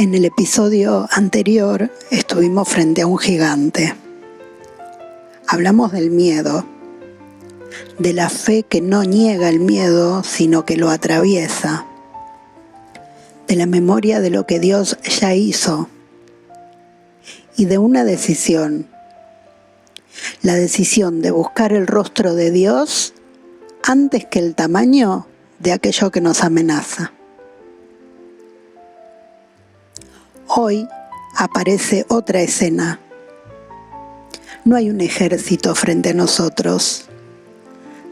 En el episodio anterior estuvimos frente a un gigante. Hablamos del miedo, de la fe que no niega el miedo, sino que lo atraviesa, de la memoria de lo que Dios ya hizo y de una decisión, la decisión de buscar el rostro de Dios antes que el tamaño de aquello que nos amenaza. Hoy aparece otra escena. No hay un ejército frente a nosotros.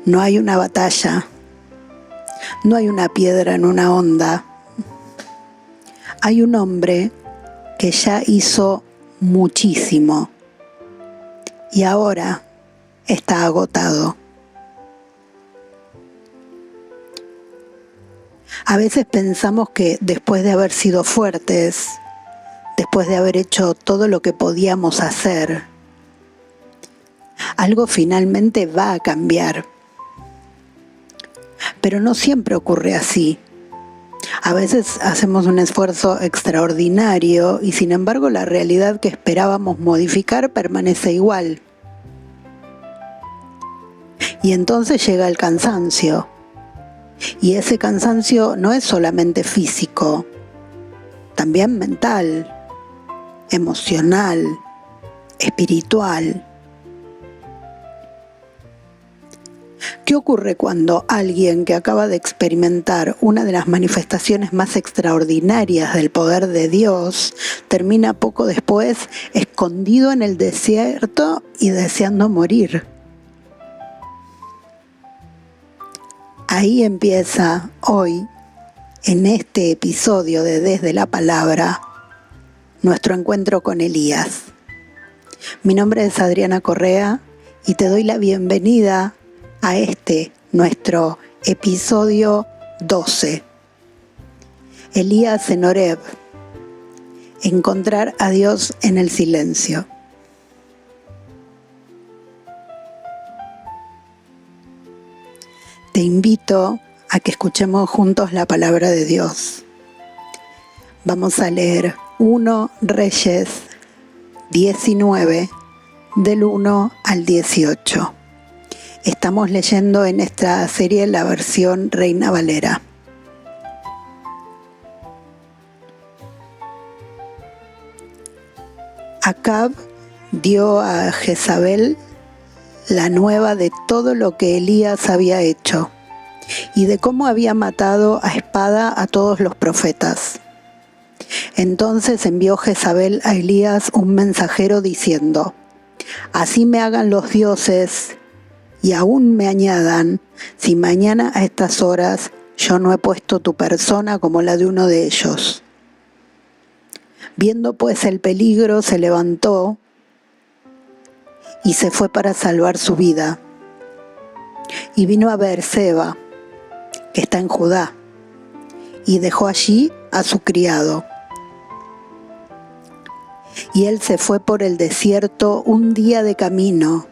No hay una batalla. No hay una piedra en una onda. Hay un hombre que ya hizo muchísimo y ahora está agotado. A veces pensamos que después de haber sido fuertes, después de haber hecho todo lo que podíamos hacer, algo finalmente va a cambiar. Pero no siempre ocurre así. A veces hacemos un esfuerzo extraordinario y sin embargo la realidad que esperábamos modificar permanece igual. Y entonces llega el cansancio. Y ese cansancio no es solamente físico, también mental, emocional, espiritual. ¿Qué ocurre cuando alguien que acaba de experimentar una de las manifestaciones más extraordinarias del poder de Dios termina poco después escondido en el desierto y deseando morir? Ahí empieza hoy, en este episodio de Desde la Palabra, nuestro encuentro con Elías. Mi nombre es Adriana Correa y te doy la bienvenida a nuestro episodio 12. Elías en Horeb. Encontrar a Dios en el silencio. Te invito a que escuchemos juntos la palabra de Dios. Vamos a leer 1 Reyes 19, del 1 al 18. Estamos leyendo en esta serie la versión Reina Valera. Acab dio a Jezabel la nueva de todo lo que Elías había hecho y de cómo había matado a espada a todos los profetas. Entonces envió Jezabel a Elías un mensajero diciendo: «Así me hagan los dioses y aún me añadan, si mañana a estas horas yo no he puesto tu persona como la de uno de ellos». Viendo pues el peligro, se levantó y se fue para salvar su vida. Y vino a Beerseba, que está en Judá, y dejó allí a su criado. Y él se fue por el desierto un día de camino,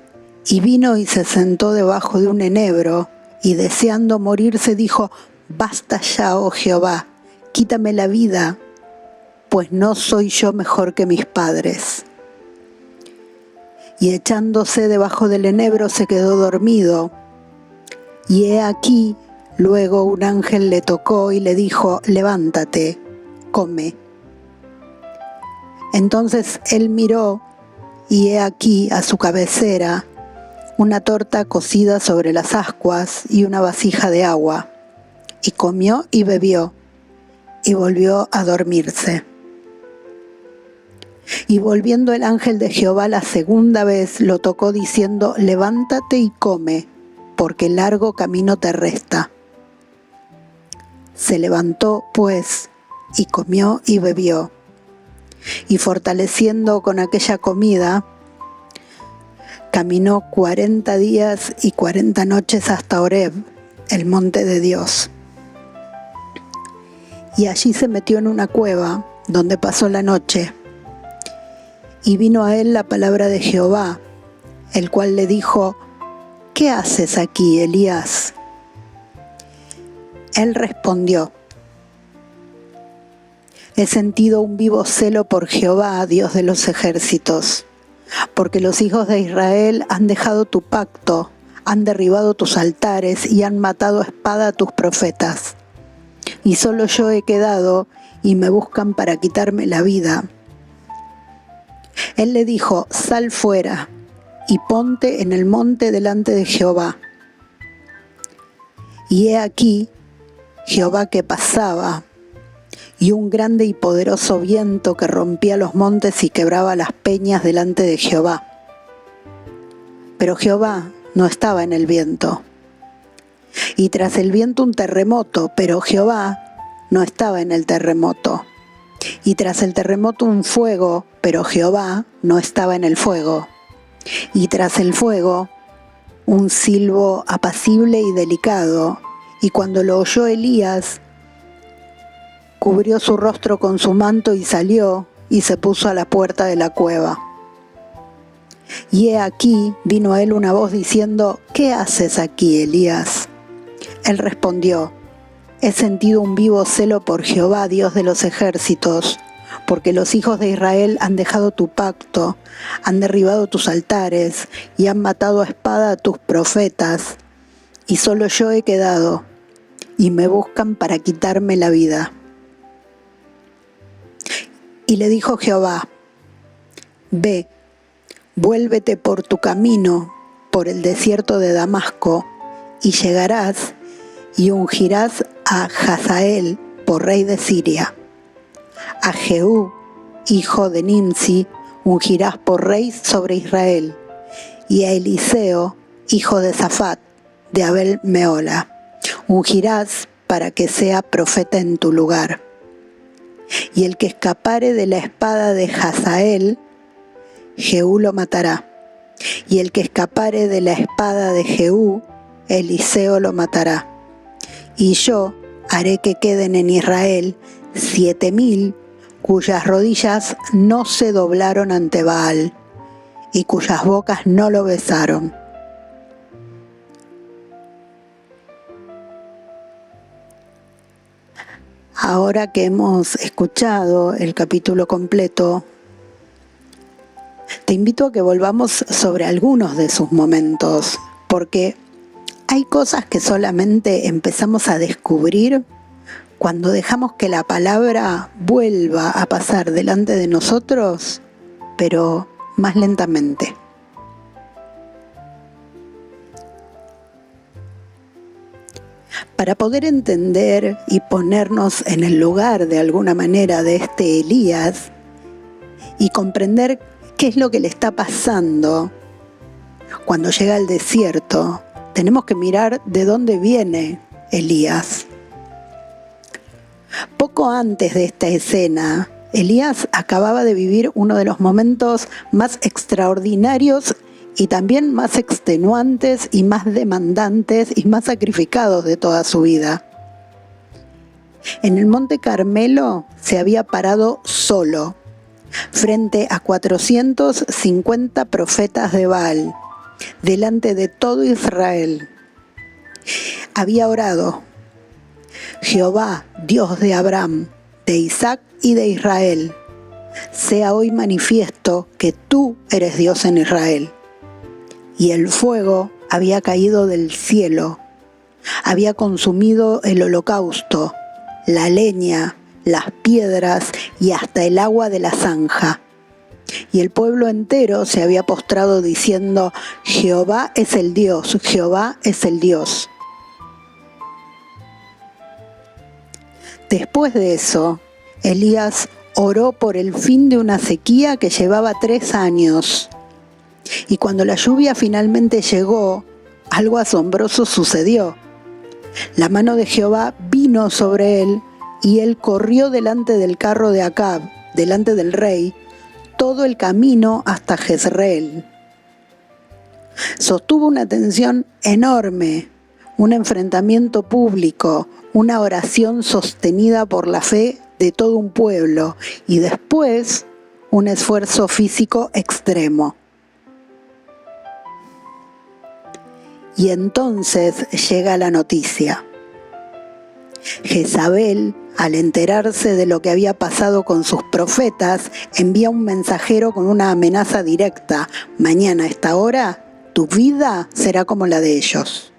y vino y se sentó debajo de un enebro, y deseando morirse dijo: «Basta ya, oh Jehová, quítame la vida, pues no soy yo mejor que mis padres». Y echándose debajo del enebro se quedó dormido. Y he aquí, luego un ángel le tocó y le dijo: «Levántate, come». Entonces él miró, y he aquí a su cabecera una torta cocida sobre las ascuas y una vasija de agua. Y comió y bebió, y volvió a dormirse. Y volviendo el ángel de Jehová la segunda vez, lo tocó diciendo: «Levántate y come, porque largo camino te resta». Se levantó, pues, y comió y bebió. Y fortaleciendo con aquella comida, caminó 40 días y 40 noches hasta Horeb, el monte de Dios. Y allí se metió en una cueva, donde pasó la noche. Y vino a él la palabra de Jehová, el cual le dijo: «¿Qué haces aquí, Elías?». Él respondió: He sentido un vivo celo por Jehová, Dios de los ejércitos, porque los hijos de Israel han dejado tu pacto, han derribado tus altares y han matado a espada a tus profetas. Y solo yo he quedado y me buscan para quitarme la vida. Él le dijo: sal fuera y ponte en el monte delante de Jehová. Y he aquí Jehová que pasaba, y un grande y poderoso viento que rompía los montes y quebraba las peñas delante de Jehová. Pero Jehová no estaba en el viento. Y tras el viento un terremoto, pero Jehová no estaba en el terremoto. Y tras el terremoto un fuego, pero Jehová no estaba en el fuego. Y tras el fuego un silbo apacible y delicado. Y cuando lo oyó Elías, cubrió su rostro con su manto y salió y se puso a la puerta de la cueva. Y he aquí vino a él una voz diciendo: ¿qué haces aquí, Elías? Él respondió: he sentido un vivo celo por Jehová, Dios de los ejércitos, porque los hijos de Israel han dejado tu pacto, han derribado tus altares y han matado a espada a tus profetas, y solo yo he quedado, y me buscan para quitarme la vida. Y le dijo Jehová: ve, vuélvete por tu camino, por el desierto de Damasco, y llegarás y ungirás a Hazael por rey de Siria. A Jehú, hijo de Nimsi, ungirás por rey sobre Israel, y a Eliseo, hijo de Safat, de Abel Meola, ungirás para que sea profeta en tu lugar. Y el que escapare de la espada de Hazael, Jehú lo matará. Y el que escapare de la espada de Jehú, Eliseo lo matará. Y yo haré que queden en Israel 7,000 cuyas rodillas no se doblaron ante Baal y cuyas bocas no lo besaron. Ahora que hemos escuchado el capítulo completo, te invito a que volvamos sobre algunos de sus momentos, porque hay cosas que solamente empezamos a descubrir cuando dejamos que la palabra vuelva a pasar delante de nosotros, pero más lentamente. Para poder entender y ponernos en el lugar de alguna manera de este Elías y comprender qué es lo que le está pasando cuando llega al desierto, tenemos que mirar de dónde viene Elías. Poco antes de esta escena, Elías acababa de vivir uno de los momentos más extraordinarios y también más extenuantes y más demandantes y más sacrificados de toda su vida. En el Monte Carmelo se había parado solo, frente a 450 profetas de Baal, delante de todo Israel. Había orado: Jehová, Dios de Abraham, de Isaac y de Israel, sea hoy manifiesto que tú eres Dios en Israel. Y el fuego había caído del cielo, había consumido el holocausto, la leña, las piedras y hasta el agua de la zanja. Y el pueblo entero se había postrado diciendo: Jehová es el Dios, Jehová es el Dios. Después de eso, Elías oró por el fin de una sequía que llevaba 3 años. Y cuando la lluvia finalmente llegó, algo asombroso sucedió. La mano de Jehová vino sobre él, y él corrió delante del carro de Acab, delante del rey, todo el camino hasta Jezreel. Sostuvo una tensión enorme, un enfrentamiento público, una oración sostenida por la fe de todo un pueblo, y después un esfuerzo físico extremo. Y entonces llega la noticia. Jezabel, al enterarse de lo que había pasado con sus profetas, envía un mensajero con una amenaza directa: mañana a esta hora, tu vida será como la de ellos.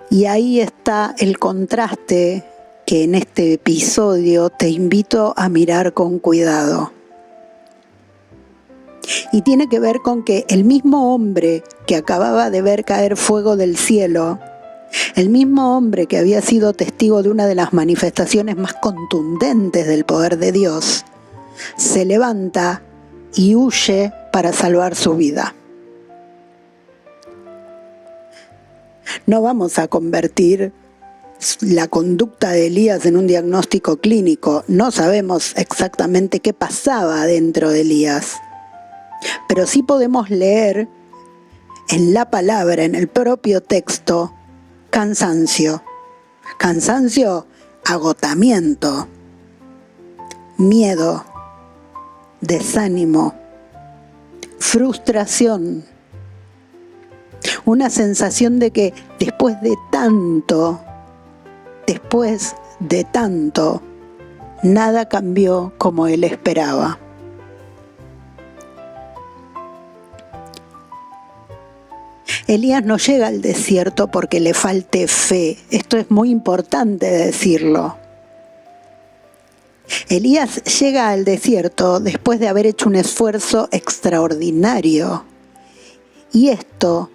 Y ahí está el contraste que en este episodio te invito a mirar con cuidado. Y tiene que ver con que el mismo hombre que acababa de ver caer fuego del cielo, el mismo hombre que había sido testigo de una de las manifestaciones más contundentes del poder de Dios, se levanta y huye para salvar su vida. No vamos a convertir la conducta de Elías en un diagnóstico clínico. No sabemos exactamente qué pasaba dentro de Elías. Pero sí podemos leer en la palabra, en el propio texto, cansancio. Cansancio, agotamiento, miedo, desánimo, frustración. Una sensación de que después de tanto, nada cambió como él esperaba. Elías no llega al desierto porque le falte fe. Esto es muy importante decirlo. Elías llega al desierto después de haber hecho un esfuerzo extraordinario. Y esto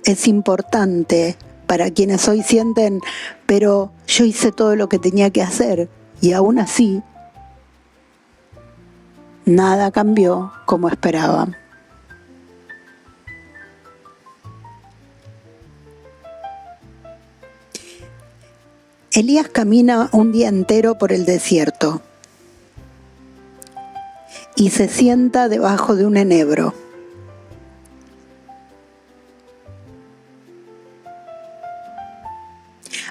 es importante para quienes hoy sienten: pero yo hice todo lo que tenía que hacer y aún así nada cambió como esperaban. Elías camina un día entero por el desierto y se sienta debajo de un enebro.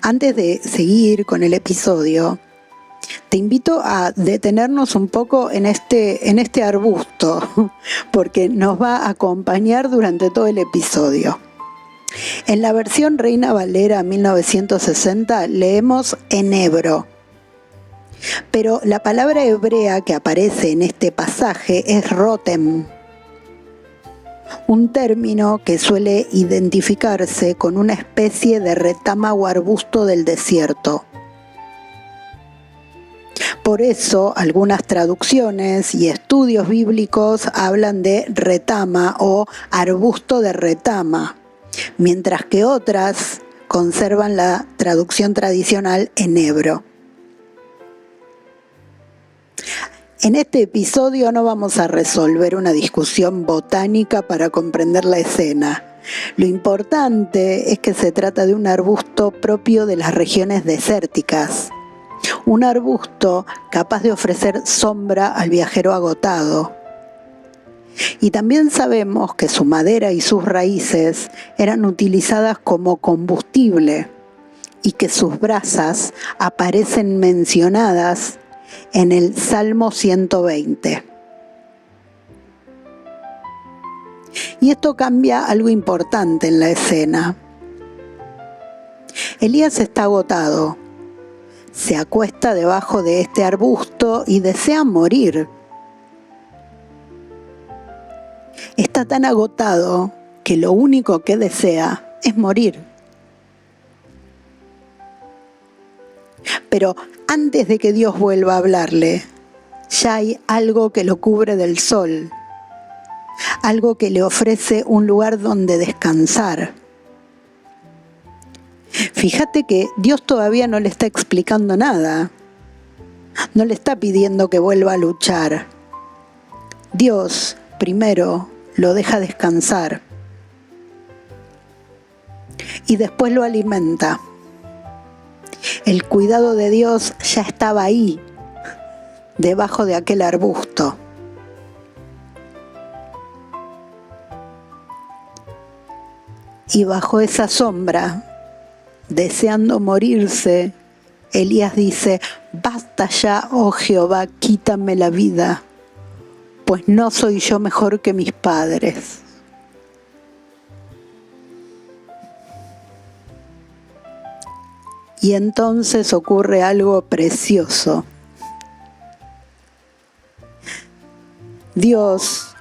Antes de seguir con el episodio, te invito a detenernos un poco en este arbusto, porque nos va a acompañar durante todo el episodio. En la versión Reina Valera 1960 leemos enebro, pero la palabra hebrea que aparece en este pasaje es rotem, un término que suele identificarse con una especie de retama o arbusto del desierto. Por eso, algunas traducciones y estudios bíblicos hablan de retama o arbusto de retama, mientras que otras conservan la traducción tradicional enebro. En este episodio no vamos a resolver una discusión botánica para comprender la escena. Lo importante es que se trata de un arbusto propio de las regiones desérticas, un arbusto capaz de ofrecer sombra al viajero agotado. Y también sabemos que su madera y sus raíces eran utilizadas como combustible y que sus brasas aparecen mencionadas en el Salmo 120. Y esto cambia algo importante en la escena. Elías está agotado, se acuesta debajo de este arbusto y desea morir. Está tan agotado que lo único que desea es morir. Pero antes de que Dios vuelva a hablarle, ya hay algo que lo cubre del sol, algo que le ofrece un lugar donde descansar. Fíjate que Dios todavía no le está explicando nada, no le está pidiendo que vuelva a luchar. Dios primero lo deja descansar y después lo alimenta. El cuidado de Dios ya estaba ahí, debajo de aquel arbusto. Y bajo esa sombra, deseando morirse, Elías dice: basta ya, oh Jehová, quítame la vida, pues no soy yo mejor que mis padres. Y entonces ocurre algo precioso. Dios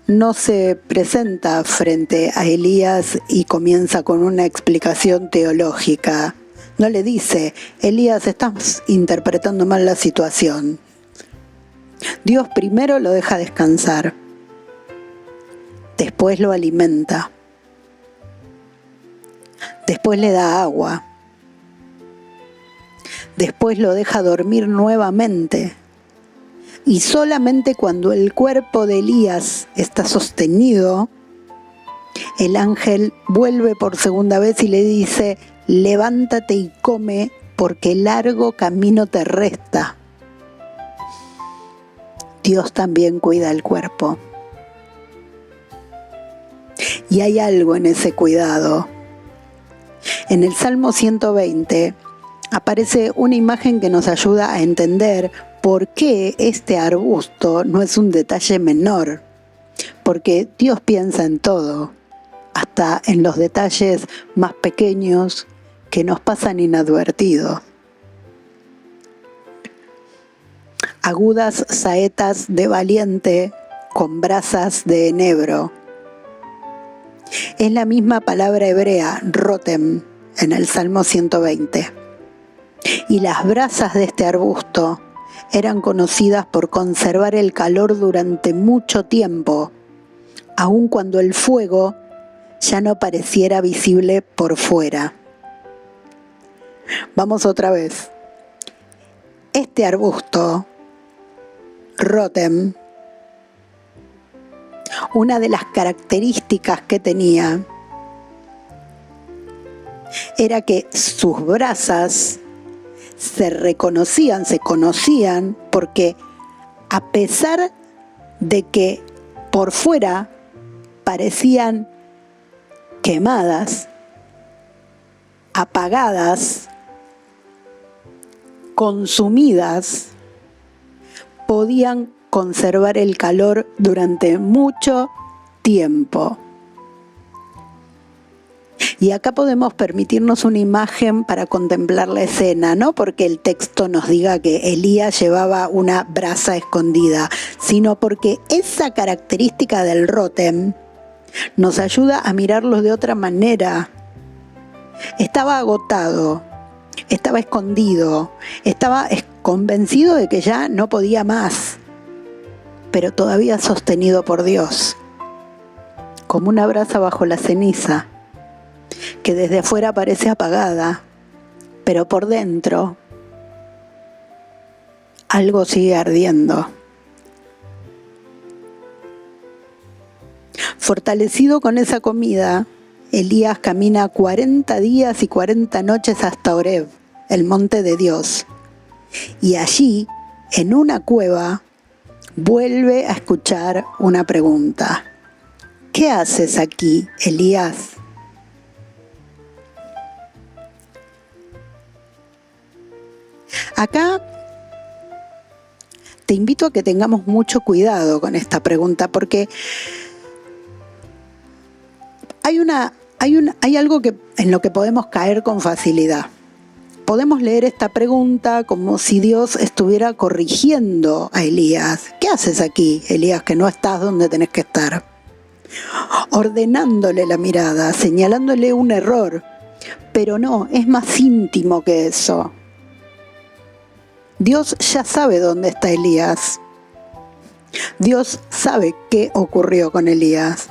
no se presenta frente a Elías y comienza con una explicación teológica. No le dice, Elías, estás interpretando mal la situación. Dios primero lo deja descansar, después lo alimenta, después le da agua, después lo deja dormir nuevamente. Y solamente cuando el cuerpo de Elías está sostenido, el ángel vuelve por segunda vez y le dice, levántate y come, porque largo camino te resta. Dios también cuida el cuerpo. Y hay algo en ese cuidado. En el Salmo 120 aparece una imagen que nos ayuda a entender por qué este arbusto no es un detalle menor. Porque Dios piensa en todo, hasta en los detalles más pequeños que nos pasan inadvertidos. Agudas saetas de valiente con brasas de enebro. Es la misma palabra hebrea, rotem, en el Salmo 120. Y las brasas de este arbusto eran conocidas por conservar el calor durante mucho tiempo, aun cuando el fuego ya no pareciera visible por fuera. Vamos otra vez. Este arbusto, rotem, una de las características que tenía era que sus brasas se reconocían, se conocían, porque a pesar de que por fuera parecían quemadas, apagadas, consumidas, podían conservar el calor durante mucho tiempo. Y acá podemos permitirnos una imagen para contemplar la escena, no porque el texto nos diga que Elías llevaba una brasa escondida, sino porque esa característica del rótem nos ayuda a mirarlos de otra manera. Estaba agotado, estaba escondido, estaba convencido de que ya no podía más, pero todavía sostenido por Dios, como una brasa bajo la ceniza, que desde afuera parece apagada, pero por dentro algo sigue ardiendo. Fortalecido con esa comida, Elías camina 40 días y 40 noches hasta Horeb, el monte de Dios, y allí, en una cueva, vuelve a escuchar una pregunta. ¿Qué haces aquí, Elías? Acá te invito a que tengamos mucho cuidado con esta pregunta, porque hay algo en lo que podemos caer con facilidad. Podemos leer esta pregunta como si Dios estuviera corrigiendo a Elías. ¿Qué haces aquí, Elías, que no estás donde tenés que estar? Ordenándole la mirada, señalándole un error. Pero no, es más íntimo que eso. Dios ya sabe dónde está Elías. Dios sabe qué ocurrió con Elías.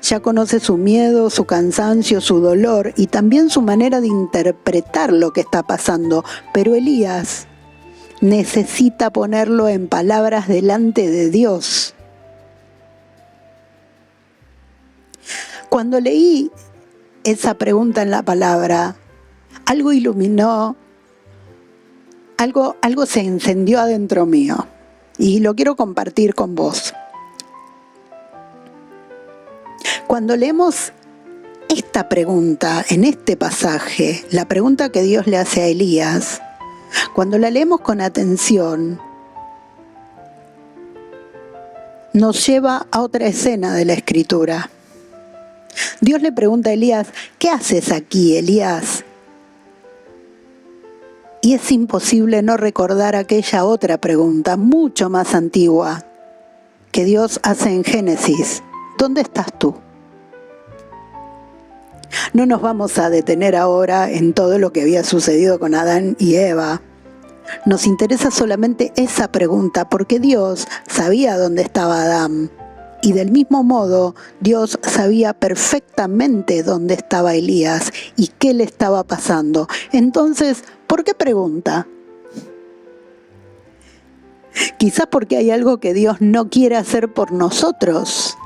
Ya conoce su miedo, su cansancio, su dolor y también su manera de interpretar lo que está pasando. Pero Elías necesita ponerlo en palabras delante de Dios. Cuando leí esa pregunta en la palabra, algo iluminó, algo se encendió adentro mío y lo quiero compartir con vos. Cuando leemos esta pregunta en este pasaje, la pregunta que Dios le hace a Elías, cuando la leemos con atención, nos lleva a otra escena de la Escritura. Dios le pregunta a Elías, ¿qué haces aquí, Elías? Y es imposible no recordar aquella otra pregunta, mucho más antigua, que Dios hace en Génesis. ¿Dónde estás tú? No nos vamos a detener ahora en todo lo que había sucedido con Adán y Eva. Nos interesa solamente esa pregunta, porque Dios sabía dónde estaba Adán. Y del mismo modo, Dios sabía perfectamente dónde estaba Elías y qué le estaba pasando. Entonces, ¿por qué pregunta? Quizás porque hay algo que Dios no quiere hacer por nosotros.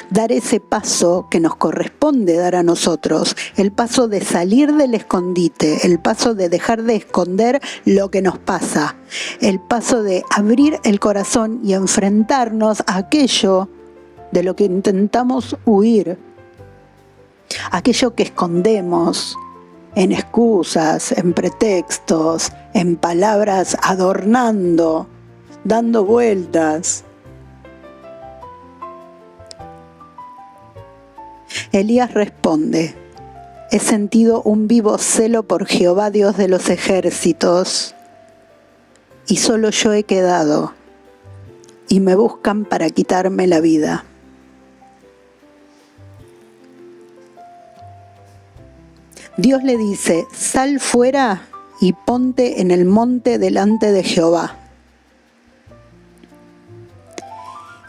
Dar ese paso que nos corresponde dar a nosotros, el paso de salir del escondite, el paso de dejar de esconder lo que nos pasa, el paso de abrir el corazón y enfrentarnos a aquello de lo que intentamos huir, aquello que escondemos en excusas, en pretextos, en palabras adornando, dando vueltas. Elías responde: he sentido un vivo celo por Jehová, Dios de los ejércitos, y solo yo he quedado, y me buscan para quitarme la vida. Dios le dice: sal fuera y ponte en el monte delante de Jehová.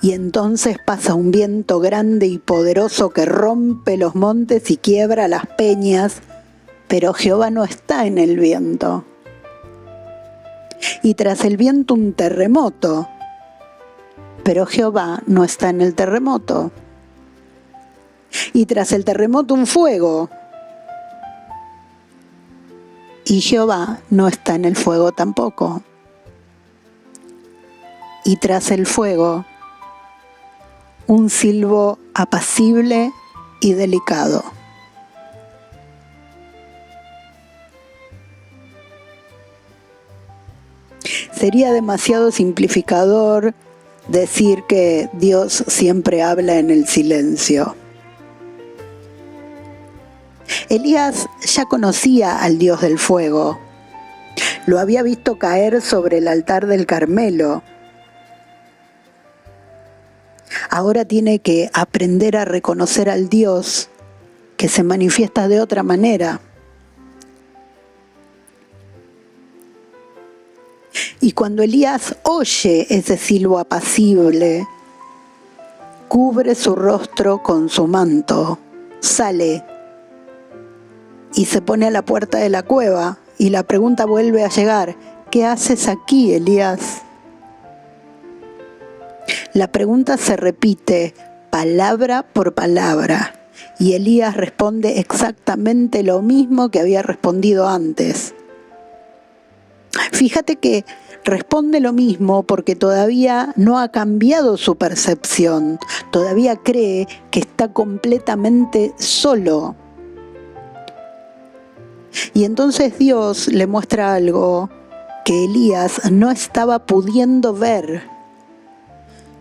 Y entonces pasa un viento grande y poderoso que rompe los montes y quiebra las peñas, pero Jehová no está en el viento. Y tras el viento un terremoto, pero Jehová no está en el terremoto. Y tras el terremoto un fuego, y Jehová no está en el fuego tampoco. Y tras el fuego, un silbo apacible y delicado. Sería demasiado simplificador decir que Dios siempre habla en el silencio. Elías ya conocía al Dios del fuego. Lo había visto caer sobre el altar del Carmelo. Ahora tiene que aprender a reconocer al Dios que se manifiesta de otra manera. Y cuando Elías oye ese silbo apacible, cubre su rostro con su manto, sale y se pone a la puerta de la cueva, y la pregunta vuelve a llegar: ¿qué haces aquí, Elías? La pregunta se repite palabra por palabra, y Elías responde exactamente lo mismo que había respondido antes. Fíjate que responde lo mismo porque todavía no ha cambiado su percepción, todavía cree que está completamente solo. Y entonces Dios le muestra algo que Elías no estaba pudiendo ver.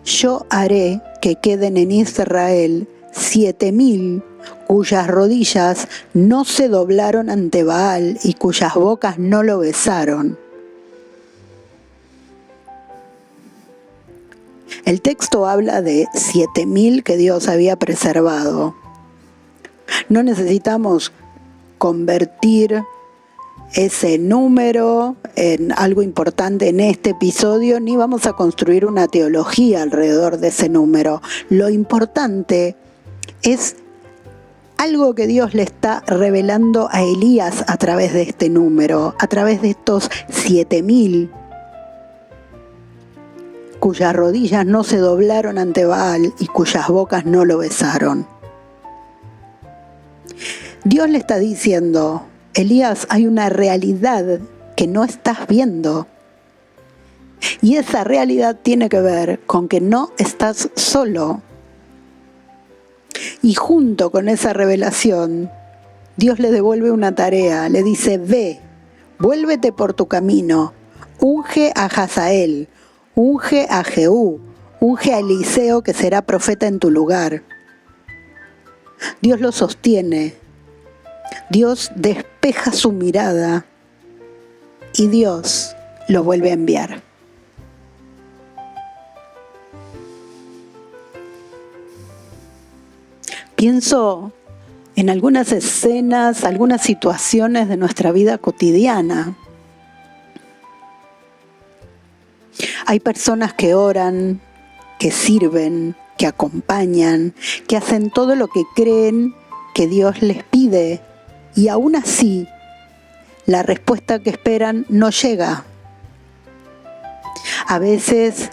Yo haré que queden en Israel 7,000 cuyas rodillas no se doblaron ante Baal y cuyas bocas no lo besaron. El texto habla de 7,000 que Dios había preservado. No necesitamos convertir ese número en algo importante en este episodio, ni vamos a construir una teología alrededor de ese número. Lo importante es algo que Dios le está revelando a Elías a través de este número, a través de estos 7,000 cuyas rodillas no se doblaron ante Baal y cuyas bocas no lo besaron. Dios le está diciendo: Elías, hay una realidad que no estás viendo. Y esa realidad tiene que ver con que no estás solo. Y junto con esa revelación, Dios le devuelve una tarea. Le dice: ve, vuélvete por tu camino, unge a Hazael, unge a Jehú, unge a Eliseo, que será profeta en tu lugar. Dios lo sostiene. Dios despeja su mirada y Dios lo vuelve a enviar. Pienso en algunas escenas, algunas situaciones de nuestra vida cotidiana. Hay personas que oran, que sirven, que acompañan, que hacen todo lo que creen que Dios les pide, y aún así la respuesta que esperan no llega. A veces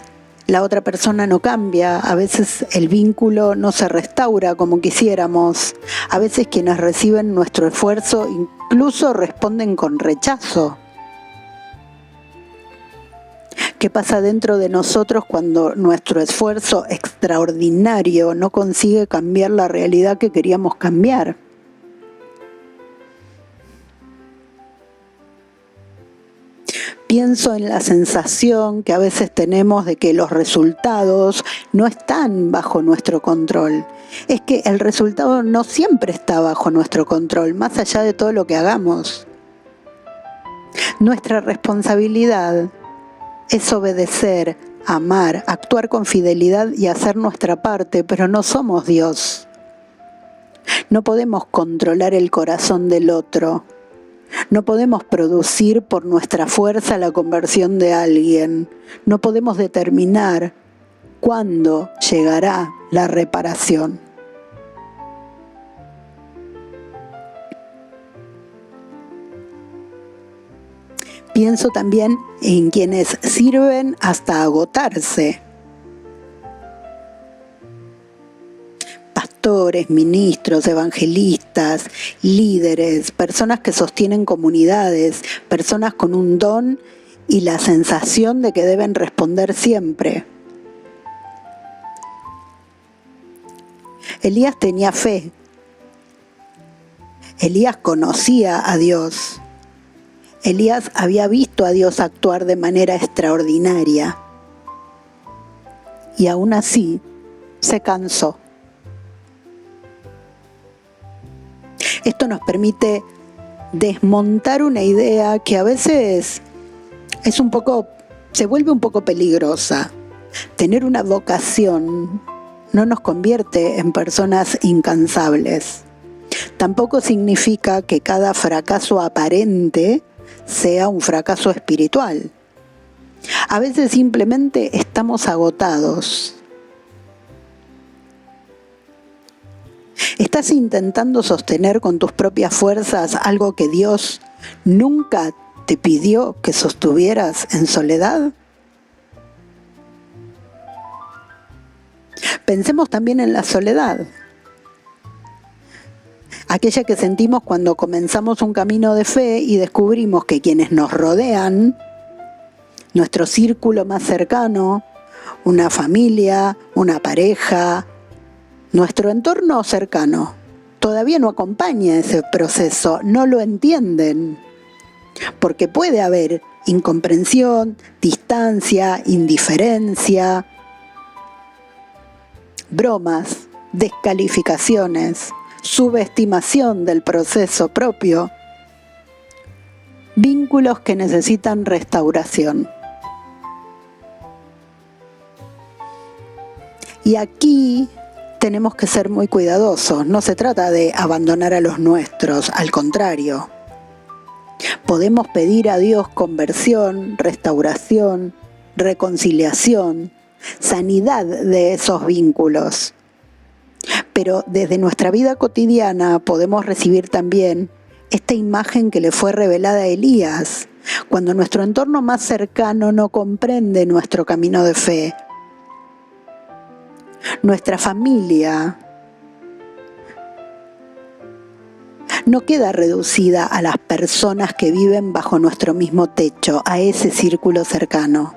la otra persona no cambia, a veces el vínculo no se restaura como quisiéramos, a veces quienes reciben nuestro esfuerzo incluso responden con rechazo. ¿Qué pasa dentro de nosotros cuando nuestro esfuerzo extraordinario no consigue cambiar la realidad que queríamos cambiar? Pienso en la sensación que a veces tenemos de que los resultados no están bajo nuestro control. Es que el resultado no siempre está bajo nuestro control, más allá de todo lo que hagamos. Nuestra responsabilidad es obedecer, amar, actuar con fidelidad y hacer nuestra parte, pero no somos Dios. No podemos controlar el corazón del otro. No podemos producir por nuestra fuerza la conversión de alguien. No podemos determinar cuándo llegará la reparación. Pienso también en quienes sirven hasta agotarse. Pastores, ministros, evangelistas, líderes, personas que sostienen comunidades, personas con un don y la sensación de que deben responder siempre. Elías tenía fe. Elías conocía a Dios. Elías había visto a Dios actuar de manera extraordinaria. Y aún así se cansó. Esto nos permite desmontar una idea que a veces se vuelve un poco peligrosa. Tener una vocación no nos convierte en personas incansables. Tampoco significa que cada fracaso aparente sea un fracaso espiritual. A veces simplemente estamos agotados. ¿Estás intentando sostener con tus propias fuerzas algo que Dios nunca te pidió que sostuvieras en soledad? Pensemos también en la soledad. Aquella que sentimos cuando comenzamos un camino de fe y descubrimos que quienes nos rodean, nuestro círculo más cercano, una familia, una pareja, nuestro entorno cercano, todavía no acompaña ese proceso, no lo entienden, porque puede haber incomprensión, distancia, indiferencia, bromas, descalificaciones, subestimación del proceso propio, vínculos que necesitan restauración. Y aquí tenemos que ser muy cuidadosos. No se trata de abandonar a los nuestros, al contrario. Podemos pedir a Dios conversión, restauración, reconciliación, sanidad de esos vínculos. Pero desde nuestra vida cotidiana podemos recibir también esta imagen que le fue revelada a Elías, cuando nuestro entorno más cercano no comprende nuestro camino de fe. Nuestra familia no queda reducida a las personas que viven bajo nuestro mismo techo, a ese círculo cercano.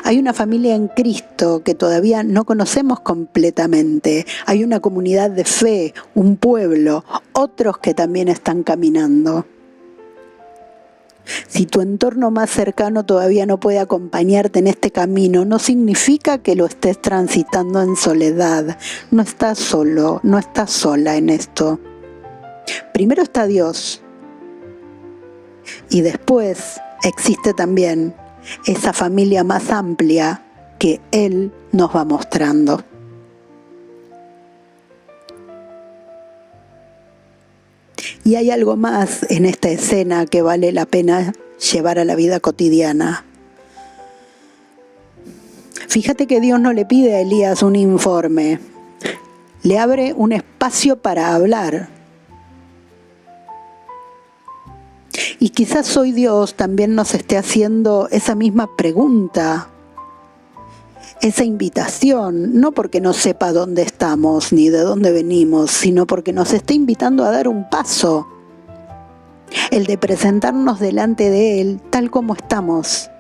Hay una familia en Cristo que todavía no conocemos completamente. Hay una comunidad de fe, un pueblo, otros que también están caminando. Si tu entorno más cercano todavía no puede acompañarte en este camino, no significa que lo estés transitando en soledad. No estás solo, no estás sola en esto. Primero está Dios y después existe también esa familia más amplia que Él nos va mostrando. Y hay algo más en esta escena que vale la pena llevar a la vida cotidiana. Fíjate que Dios no le pide a Elías un informe, le abre un espacio para hablar. Y quizás hoy Dios también nos esté haciendo esa misma pregunta, esa invitación, no porque no sepa dónde estamos ni de dónde venimos, sino porque nos está invitando a dar un paso, el de presentarnos delante de Él tal como estamos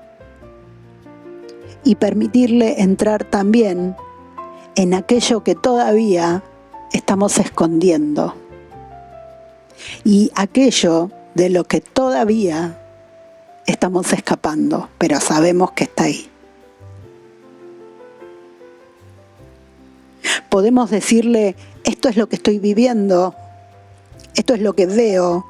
y permitirle entrar también en aquello que todavía estamos escondiendo y aquello de lo que todavía estamos escapando, pero sabemos que está ahí. Podemos decirle, esto es lo que estoy viviendo, esto es lo que veo,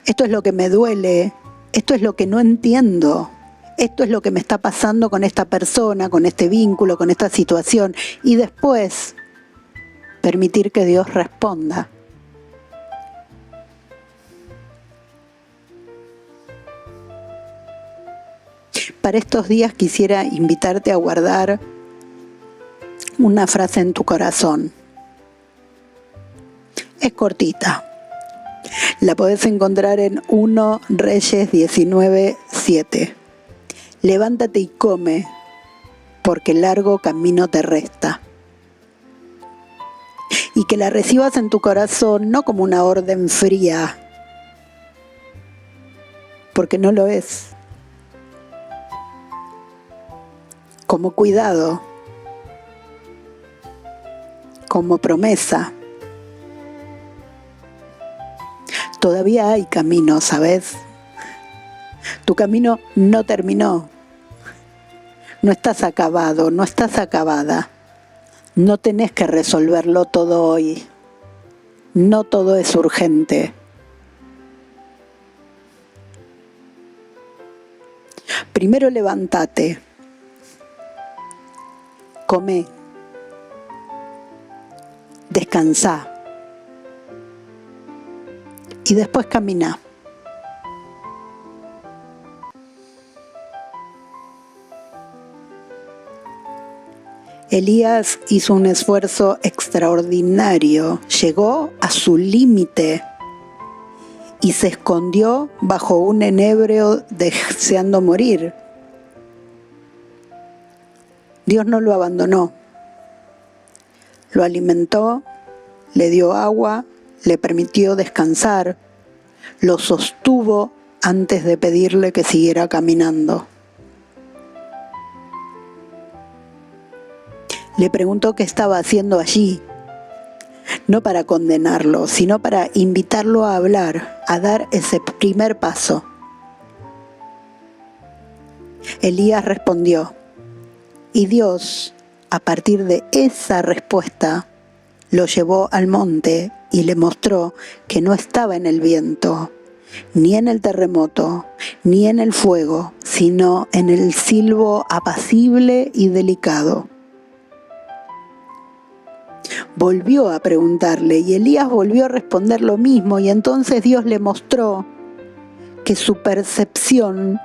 esto es lo que me duele, esto es lo que no entiendo, esto es lo que me está pasando con esta persona, con este vínculo, con esta situación, y después permitir que Dios responda. Para estos días quisiera invitarte a guardar una frase en tu corazón. Es cortita. La podés encontrar en 1 Reyes 19:7. Levántate y come, porque largo camino te resta. Y que la recibas en tu corazón no como una orden fría, porque no lo es. Como cuidado, como promesa. Todavía hay camino, ¿sabes? Tu camino no terminó. No estás acabado, no estás acabada. No tenés que resolverlo todo hoy. No todo es urgente. Primero levántate. Come. Descansá. Y después camina. Elías hizo un esfuerzo extraordinario, llegó a su límite y se escondió bajo un enebro deseando morir. Dios no lo abandonó, lo alimentó, le dio agua, le permitió descansar, lo sostuvo antes de pedirle que siguiera caminando. Le preguntó qué estaba haciendo allí, no para condenarlo, sino para invitarlo a hablar, a dar ese primer paso. Elías respondió, y Dios, a partir de esa respuesta, lo llevó al monte y le mostró que no estaba en el viento, ni en el terremoto, ni en el fuego, sino en el silbo apacible y delicado. Volvió a preguntarle y Elías volvió a responder lo mismo, y entonces Dios le mostró que su percepción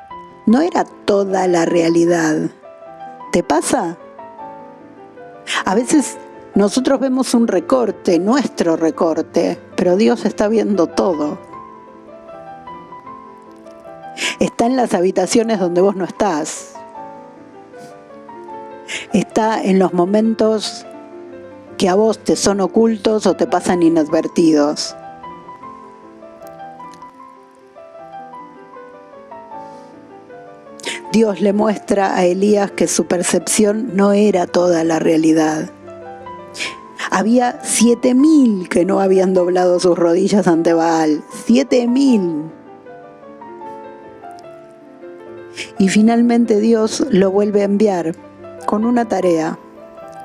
no era toda la realidad. ¿Te pasa? A veces nosotros vemos un recorte, nuestro recorte, pero Dios está viendo todo. Está en las habitaciones donde vos no estás. Está en los momentos que a vos te son ocultos o te pasan inadvertidos. Dios le muestra a Elías que su percepción no era toda la realidad. Había 7.000 que no habían doblado sus rodillas ante Baal. 7.000. Y finalmente Dios lo vuelve a enviar con una tarea,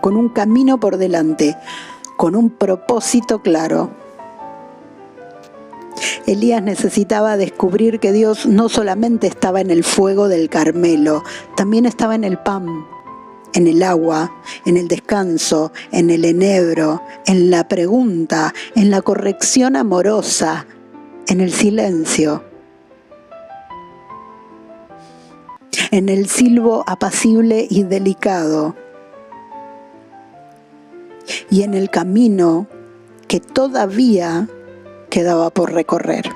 con un camino por delante, con un propósito claro. Elías necesitaba descubrir que Dios no solamente estaba en el fuego del Carmelo, también estaba en el pan, en el agua, en el descanso, en el enebro, en la pregunta, en la corrección amorosa, en el silencio, en el silbo apacible y delicado, y en el camino que todavía quedaba por recorrer.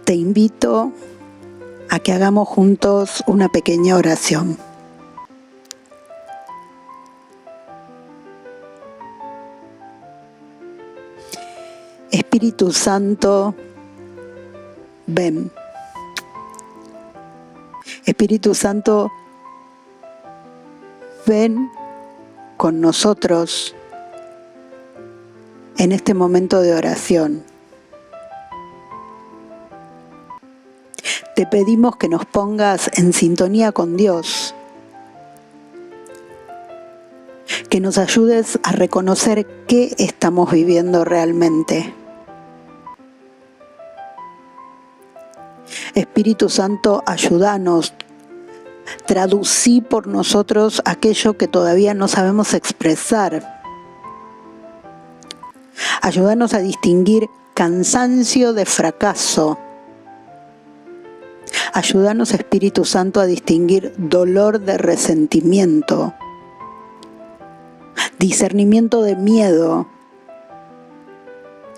Te invito a que hagamos juntos una pequeña oración. Espíritu Santo, ven. Espíritu Santo, ven con nosotros en este momento de oración. Te pedimos que nos pongas en sintonía con Dios, que nos ayudes a reconocer qué estamos viviendo realmente. Espíritu Santo, ayúdanos, traducí por nosotros aquello que todavía no sabemos expresar. Ayúdanos a distinguir cansancio de fracaso. Ayúdanos, Espíritu Santo, a distinguir dolor de resentimiento, discernimiento de miedo,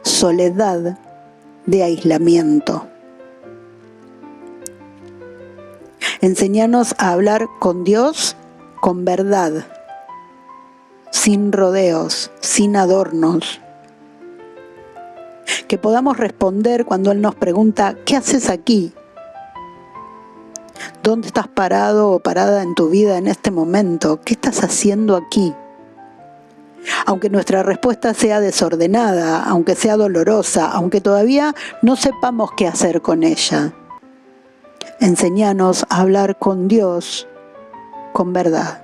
soledad de aislamiento. Enséñanos a hablar con Dios con verdad, sin rodeos, sin adornos. Que podamos responder cuando Él nos pregunta, ¿qué haces aquí? ¿Dónde estás parado o parada en tu vida en este momento? ¿Qué estás haciendo aquí? Aunque nuestra respuesta sea desordenada, aunque sea dolorosa, aunque todavía no sepamos qué hacer con ella, enséñanos a hablar con Dios con verdad.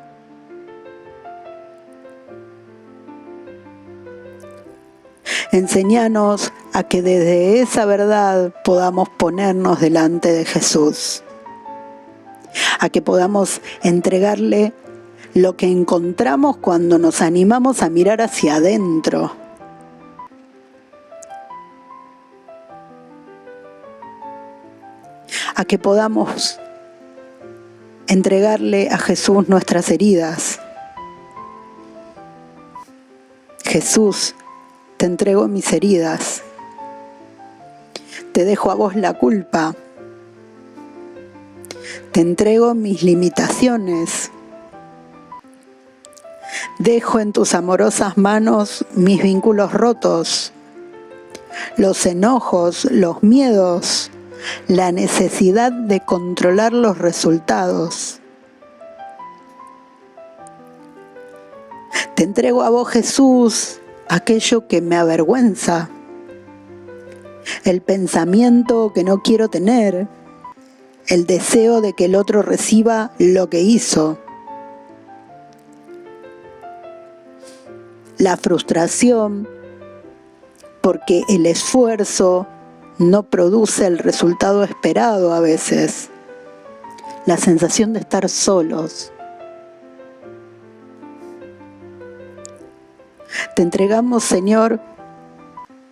Enséñanos a que desde esa verdad podamos ponernos delante de Jesús, a que podamos entregarle lo que encontramos cuando nos animamos a mirar hacia adentro. A que podamos entregarle a Jesús nuestras heridas. Jesús, te entrego mis heridas. Te dejo a vos la culpa. Te entrego mis limitaciones. Dejo en tus amorosas manos mis vínculos rotos, los enojos, los miedos, la necesidad de controlar los resultados. Te entrego a vos, Jesús, aquello que me avergüenza, el pensamiento que no quiero tener, el deseo de que el otro reciba lo que hizo, la frustración porque el esfuerzo no produce el resultado esperado a veces, la sensación de estar solos. Te entregamos, Señor,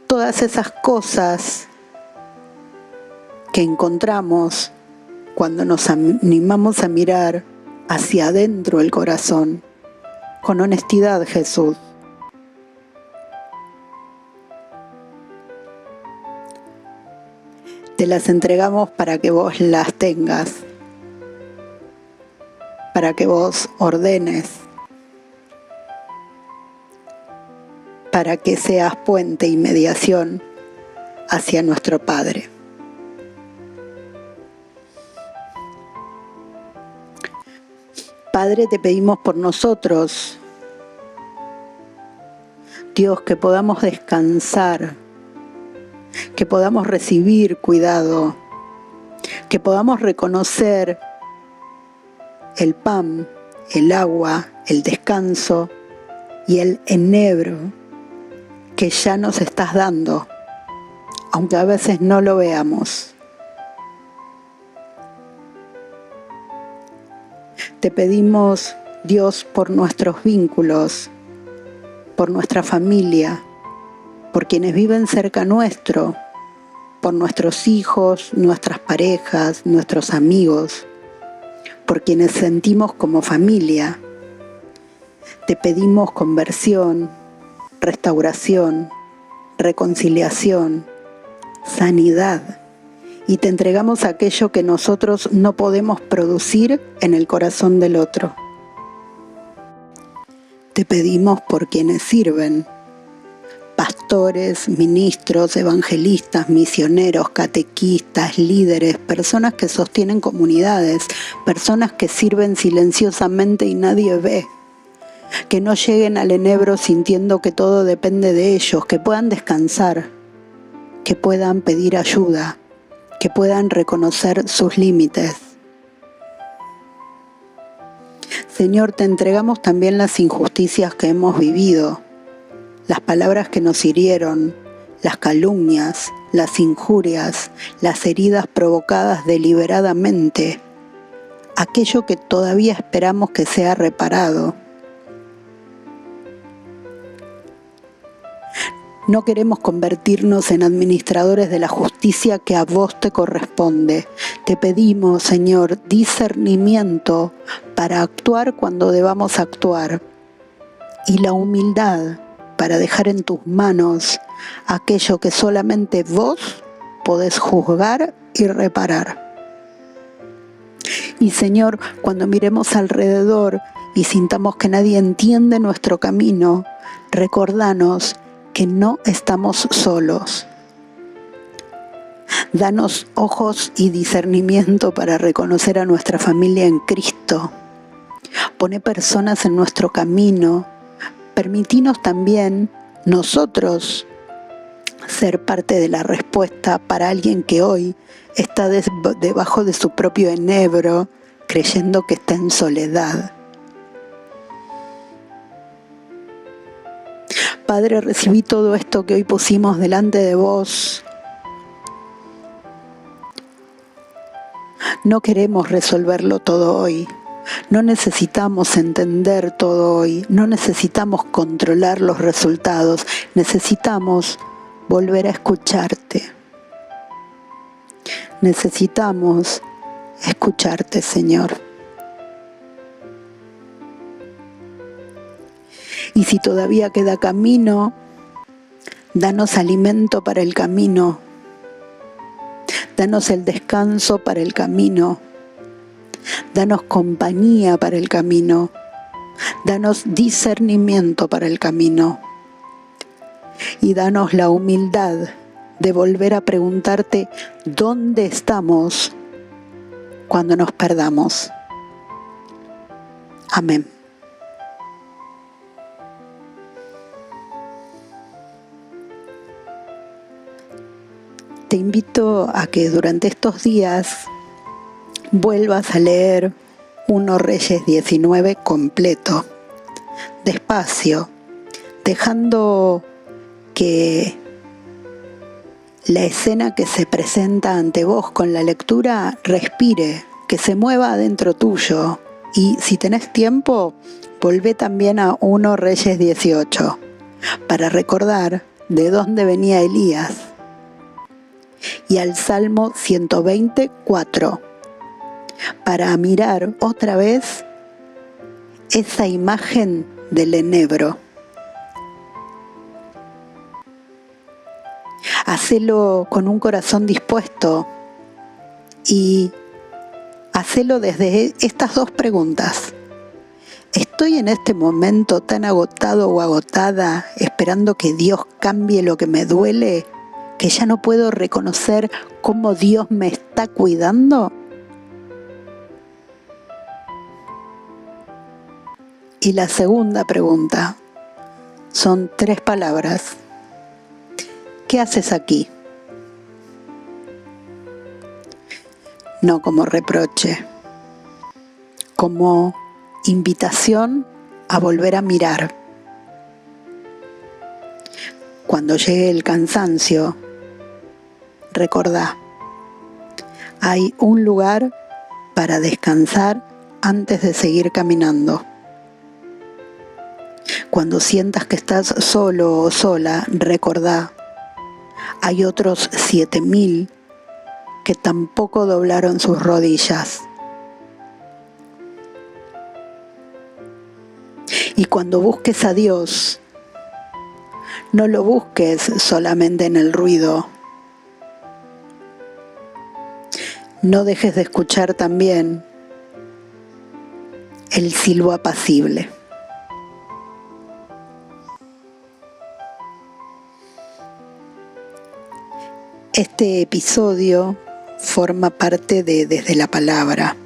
todas esas cosas que encontramos cuando nos animamos a mirar hacia adentro el corazón, con honestidad, Jesús. Te las entregamos para que vos las tengas, para que vos ordenes, para que seas puente y mediación hacia nuestro Padre. Padre, te pedimos por nosotros, Dios, que podamos descansar, que podamos recibir cuidado, que podamos reconocer el pan el agua, el descanso y el enebro que ya nos estás dando, aunque a veces no lo veamos. Te pedimos, Dios, por nuestros vínculos, por nuestra familia, por quienes viven cerca nuestro, por nuestros hijos, nuestras parejas, nuestros amigos, por quienes sentimos como familia. Te pedimos conversión, restauración, reconciliación, sanidad, y te entregamos aquello que nosotros no podemos producir en el corazón del otro. Te pedimos por quienes sirven, pastores, ministros, evangelistas, misioneros, catequistas, líderes, personas que sostienen comunidades, personas que sirven silenciosamente y nadie ve, que no lleguen al enebro sintiendo que todo depende de ellos, que puedan descansar, que puedan pedir ayuda, que puedan reconocer sus límites. Señor, te entregamos también las injusticias que hemos vivido, las palabras que nos hirieron, las calumnias, las injurias, las heridas provocadas deliberadamente, aquello que todavía esperamos que sea reparado. No queremos convertirnos en administradores de la justicia que a vos te corresponde. Te pedimos, Señor, discernimiento para actuar cuando debamos actuar y la humildad para dejar en tus manos aquello que solamente vos podés juzgar y reparar. Y Señor, cuando miremos alrededor y sintamos que nadie entiende nuestro camino, recordanos que no estamos solos. Danos ojos y discernimiento para reconocer a nuestra familia en Cristo. Pone personas en nuestro camino. Permitinos también nosotros ser parte de la respuesta para alguien que hoy está debajo de su propio enebro, creyendo que está en soledad. Padre, recibí todo esto que hoy pusimos delante de vos. No queremos resolverlo todo hoy. No necesitamos entender todo hoy. No necesitamos controlar los resultados. Necesitamos volver a escucharte. Necesitamos escucharte, Señor. Y si todavía queda camino, danos alimento para el camino. Danos el descanso para el camino. Danos compañía para el camino. Danos discernimiento para el camino. Y danos la humildad de volver a preguntarte dónde estamos cuando nos perdamos. Amén. Te invito a que durante estos días vuelvas a leer 1 Reyes 19 completo, despacio, dejando que la escena que se presenta ante vos con la lectura respire, que se mueva adentro tuyo. Y si tenés tiempo, volvé también a 1 Reyes 18 para recordar de dónde venía Elías, y al Salmo 124 para mirar otra vez esa imagen del enebro. Hacelo con un corazón dispuesto y hacelo desde estas dos preguntas. ¿Estoy en este momento tan agotado o agotada esperando que Dios cambie lo que me duele, que ya no puedo reconocer cómo Dios me está cuidando? Y la segunda pregunta son 3 palabras. ¿Qué haces aquí? No como reproche, como invitación a volver a mirar. Cuando llegue el cansancio, recordá, hay un lugar para descansar antes de seguir caminando. Cuando sientas que estás solo o sola, recordá, hay otros 7.000 que tampoco doblaron sus rodillas. Y cuando busques a Dios, no lo busques solamente en el ruido. No dejes de escuchar también el silbo apacible. Este episodio forma parte de Desde la Palabra,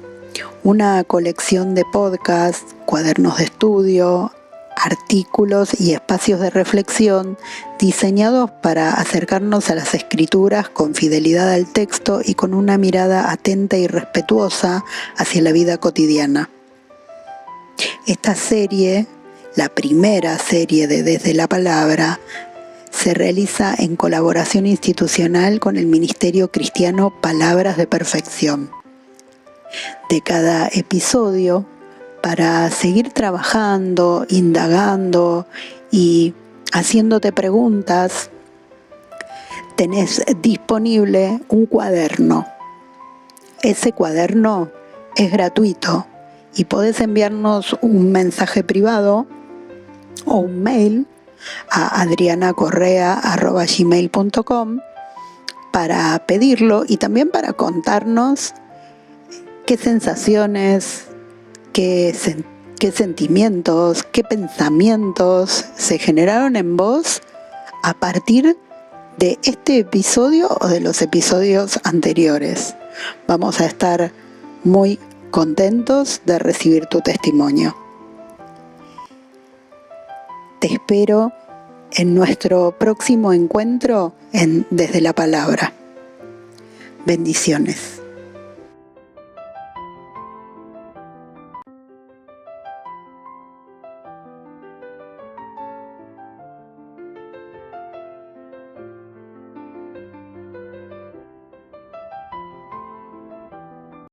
una colección de podcasts, cuadernos de estudio, artículos y espacios de reflexión diseñados para acercarnos a las escrituras con fidelidad al texto y con una mirada atenta y respetuosa hacia la vida cotidiana. Esta serie, la primera serie de Desde la Palabra, se realiza en colaboración institucional con el Ministerio Cristiano Palabras de Perfección. De cada episodio, para seguir trabajando, indagando y haciéndote preguntas, tenés disponible un cuaderno. Ese cuaderno es gratuito y podés enviarnos un mensaje privado o un mail a adrianacorrea@gmail.com para pedirlo y también para contarnos qué sensaciones, qué sentimientos, qué pensamientos se generaron en vos a partir de este episodio o de los episodios anteriores. Vamos a estar muy contentos de recibir tu testimonio. Te espero en nuestro próximo encuentro en Desde la Palabra. Bendiciones.